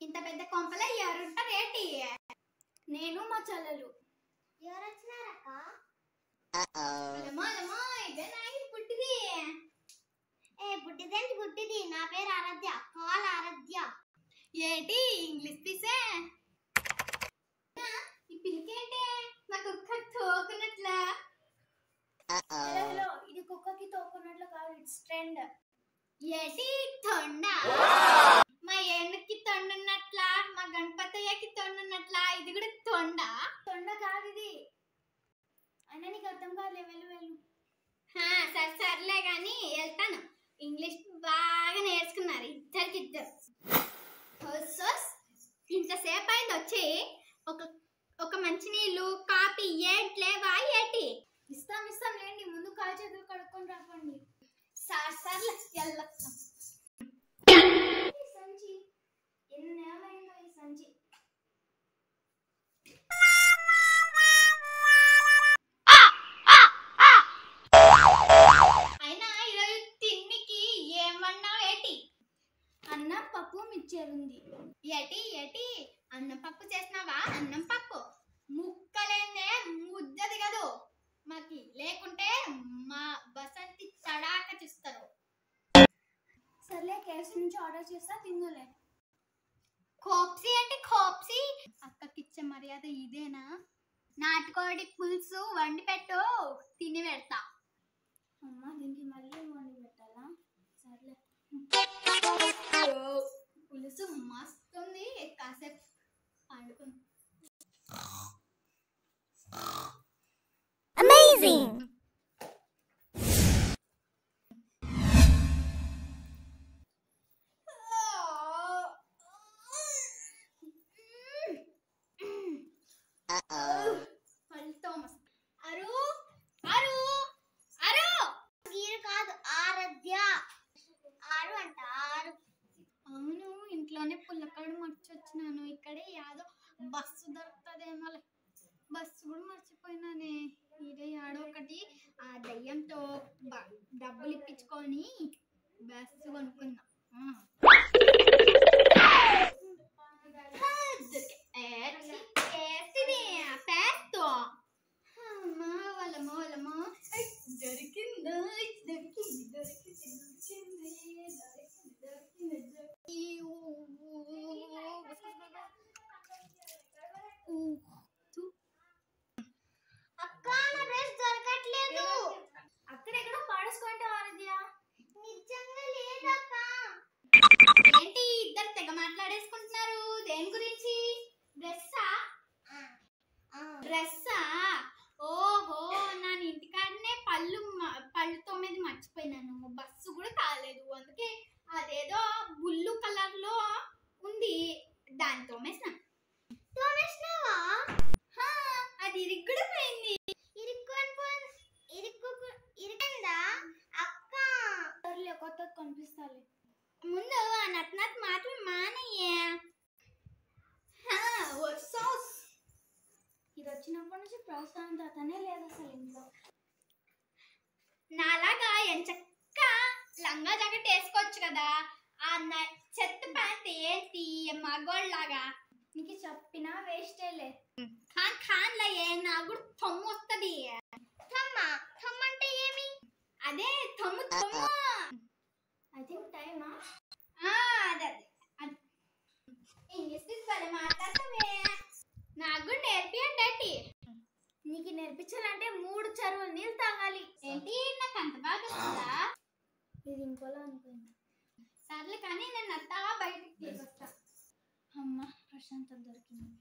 ఇంత పెద్ద కొంపలో ఎవరుంటారు ఏంటి? నేను మా చెల్లెలు. ఎవరు వచ్చినారక్క? పుట్టిది. పుట్టిదేంటి పుట్టిది? నా పేరు ఆరాధ్య. కాల్ ఆరాధ్య. ఏంటి ఇంగ్లీష్ పీసే? ఈ పిలికేంటే మా కుక్క తోకున్నట్లా? హలో, ఇది కుక్కకి తోకున్నట్లు కాదు, ఇట్స్ ట్రెండ్. ఏంటి తొండ? మా ఏనుకి తొండున్నట్లా, మా గణపతయ్యకి తొండున్నట్లా, ఇది కూడా తొండ? తొండ కాదు ఇది. అయినా నీకు అర్థం కాదులే, వెళ్ళు వెళ్ళు. సరే సర్లే గాని వెళ్తాను. ఇంగ్లీష్ బాగా నేర్చుకున్నారు ఇద్దరికిద్దరు. ఇంతసేపు అయింది వచ్చి. ఒక మంచినీళ్ళు కాఫీ ఏంట్లేవా ఏంటి? ఇస్తాం లేండి, ముందు కాలు చేతులు కడుక్కొని రాకండి. సర్లే వెళ్ళొస్తాం. సంచి ఎన్నేళ్ళైందో ఈ సంచి. అయినా ఈరోజు తిండికి ఏమన్నా ఏంటి? అన్నం పప్పు మిక్చరుంది. ఏటి అన్నం పప్పు చేసినావా? అన్నం పప్పు ముక్కలేందే ముద్ద దిగదు మాకి, లేకుంటే మా బసంతి తడాక చూస్తారు. సర్లే, కేఎఫ్సీ నుంచి ఆర్డర్ చేస్తా, తిందులే. కోప్సీ అంటే కోప్సీ? అక్కకిచ్చే మర్యాద ఇదేనా? నాటుకోడి పులుసు వండి పెట్టు, తిని పెడతా. అమ్మా, దీనికి మళ్ళీ వండి పెట్టాలా? సర్లే. పులుసు మస్తుంది, కాసేపు పండుకుంది. అమేజింగ్. అవును, ఇంట్లోనే పుల్లకాడు మర్చొచ్చినాను. ఇక్కడే యాదో బస్సు దొరుకుతుందేమో. బస్సు కూడా మర్చిపోయినానే. ఇదే యాడో ఒకటి ఆ దయ్యంతో డబ్బులు ఇప్పించుకొని బస్సు కొనుక్కున్నా. అక్క, నా డ్రెస్ దొరకట్లేదు. అక్కడెక్కడో పాడేసుకుంటా ఆరాధ్య. నిజంగా లేదక్క. ఏంటి ఇద్దరు తెగ మాట్లాడేసుకుంటున్నారు? దేని గురించి? డ్రెస్సా? ఓహో, నా ఇంటికాడనే పళ్ళుతో మీద మర్చిపోయినాను. బస్సు కూడా కాలేదు, అందుకే అదేదో బుల్లు కలర్ లో ఉంది, దాంతో మేసినాను. అది ఇరుక్కుడు పోయింది. ఇరుక్కుందా అక్క? సర్లే, కొత్తది కనిపిస్తాలే. ముందు ఆ నట్ మాత్రం మానయ్యే. ఇది వచ్చినప్పటి నుంచి ప్రశాంతతనే లేదు అసలు ఇంట్లో. నాలాగా ఎంచక్క లంగా జాకెట్ వేసుకోవచ్చు కదా. ఆ చెత్త ప్యాంట్ ఏంటి మగోళ్ళలాగా? నీకు చెప్పినా వేస్టేలే. ఖాన్లా నాకు కూడా తొమ్ము వస్తుంది. అంటే ఏమి? అదే తొమ్ము. ఐ థింక్ టైమా. అదే ఇంగ్లీష్ తీసుకోవాలి మాట్లాడతావే. నాకు కూడా నేర్పియండి. నీకు నేర్పించాలంటే 3 చెరువులు నీళ్ళు తాగాలి. ఏంటి నాకు అంత బాగా వస్తుందా? ఇది ఇంకోలా అనుకుంది. సర్లే కానీ నేను అత్తావా బయటికి తీసుకొస్తా. అమ్మ, ప్రశాంతత దొరికింది.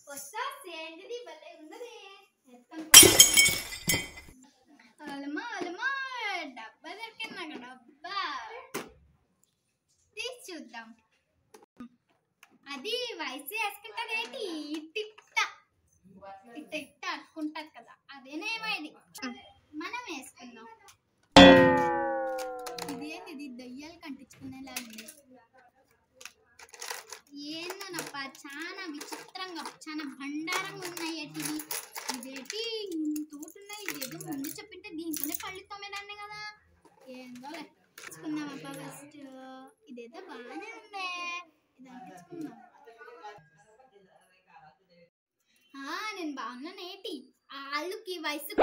వస్తా, ఏంటిది భలే ఉన్నది. అలమా డబ్బా దొరికింది నాకు. డబ్బా తీసి చూద్దాం. అది వయసు వేసుకుంటదేంటి? ఇట్ట అట్టుకుంటది కదా, అదేనేమో ఇది. మనం వేసుకుందాం. ఇదేంటి, ఇది దయ్యాలు కంటించుకునేలాగా ఏందోనప్ప చాలా విచిత్రంగా చాలా బండారంగా ఉన్నాయి ఇవి. ఇదేంటి ఇంతోటున్నాయి, ఇదేదో ముందు చెప్పింటే దీంతోనే పళ్ళు తొమ్మేదాన్ని కదా. ఏందో తెచ్చుకుందాం అబ్బా ఫస్ట్. ఇదేదో బాగానే ఉందే, ఇది తెచ్చుకుందాం. నేను బాగున్నాను ఏంటి, వాళ్ళకి వయసు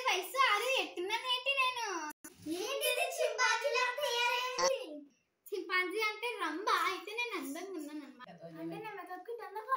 వయసు ఆరు ఎట్టున్నాను ఏంటి నేను. చింపాంజీ అంటే రంబా, అయితే నేను అందంగా ఉన్నాను అన్నమాట. అంటే నా మెదడుకి దండగా